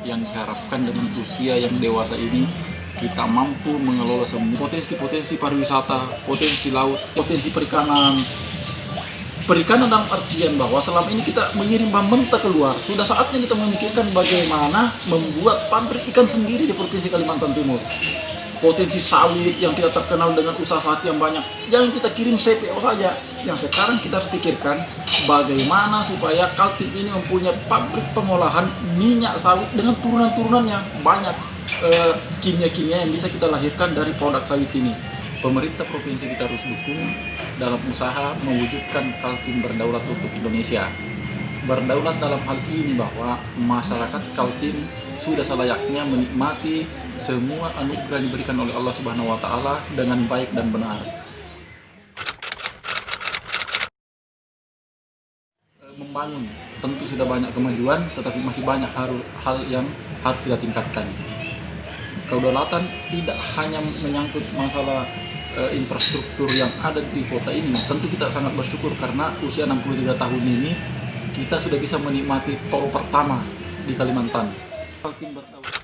yang diharapkan dengan usia yang dewasa ini kita mampu mengelola semua potensi-potensi pariwisata, potensi laut, potensi perikanan. Perikanan dalam artian bahwa selama ini kita mengirim bahan mentah keluar, sudah saatnya kita memikirkan bagaimana membuat pabrik ikan sendiri di Provinsi Kalimantan Timur. Potensi sawit yang kita terkenal dengan usaha sawit yang banyak, jangan kita kirim CPO saja. Yang sekarang kita harus pikirkan bagaimana supaya Kaltim ini mempunyai pabrik pengolahan minyak sawit dengan turunan-turunan yang banyak, kimia-kimia yang bisa kita lahirkan dari produk sawit ini. Pemerintah provinsi kita harus dukung dalam usaha mewujudkan Kaltim berdaulat untuk Indonesia. Berdaulat dalam hal ini bahwa masyarakat Kaltim sudah selayaknya menikmati semua anugerah yang diberikan oleh Allah Subhanahu wa Ta'ala dengan baik dan benar. Membangun tentu sudah banyak kemajuan, tetapi masih banyak hal yang harus kita tingkatkan. Kedaulatan tidak hanya menyangkut masalah infrastruktur yang ada di kota ini. Tentu kita sangat bersyukur karena usia 63 tahun ini kita sudah bisa menikmati tol pertama di Kalimantan. Kaltim berdaulat,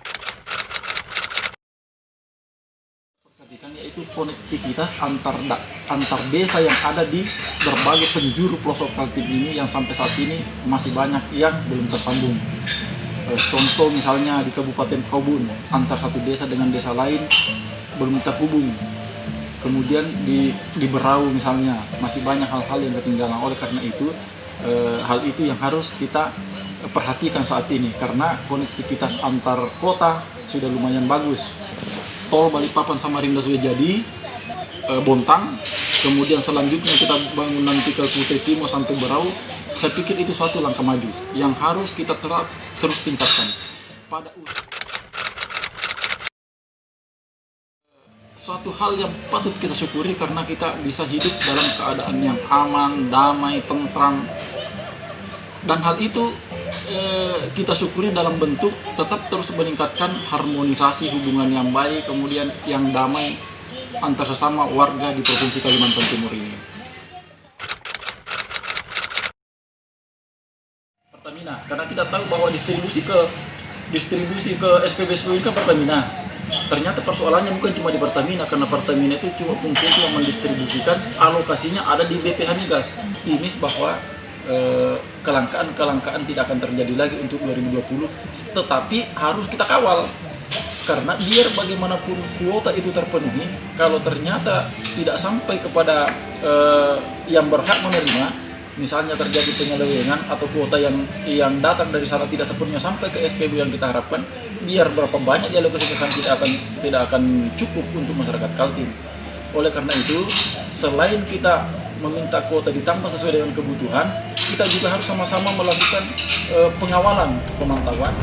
perhatikan, yaitu konektivitas antar desa yang ada di berbagai penjuru pelosok Kaltim ini yang sampai saat ini masih banyak yang belum tersambung. Contoh misalnya di Kabupaten Kobun, antar satu desa dengan desa lain belum terhubung. Kemudian di Berau misalnya masih banyak hal-hal yang ketinggalan. Oleh karena itu hal itu yang harus kita perhatikan saat ini, karena konektivitas antar kota sudah lumayan bagus. Tol Balikpapan Samarinda sudah jadi, Bontang, kemudian selanjutnya kita bangun nanti ke Kutai Timur sampai Berau. Saya pikir itu suatu langkah maju yang harus kita terus tingkatkan. Suatu hal yang patut kita syukuri karena kita bisa hidup dalam keadaan yang aman, damai, tentram. Dan hal itu kita syukuri dalam bentuk tetap terus meningkatkan harmonisasi hubungan yang baik, kemudian yang damai antar sesama warga di Provinsi Kalimantan Timur ini. Pertamina, karena kita tahu bahwa distribusi ke SPB kan Pertamina. Ternyata persoalannya bukan cuma di Pertamina, karena Pertamina itu cuma fungsinya cuma mendistribusikan, alokasinya ada di BPH Migas. Optimis bahwa kelangkaan tidak akan terjadi lagi untuk 2020, tetapi harus kita kawal. Karena biar bagaimanapun kuota itu terpenuhi, kalau ternyata tidak sampai kepada yang berhak menerima, misalnya terjadi penyelewengan atau kuota yang datang dari sana tidak sepenuhnya sampai ke SPB yang kita harapkan, biar berapa banyak dialokasikan tidak akan cukup untuk masyarakat Kaltim. Oleh karena itu, selain kita meminta kuota ditambah sesuai dengan kebutuhan, kita juga harus sama-sama melakukan pengawalan, pemantauan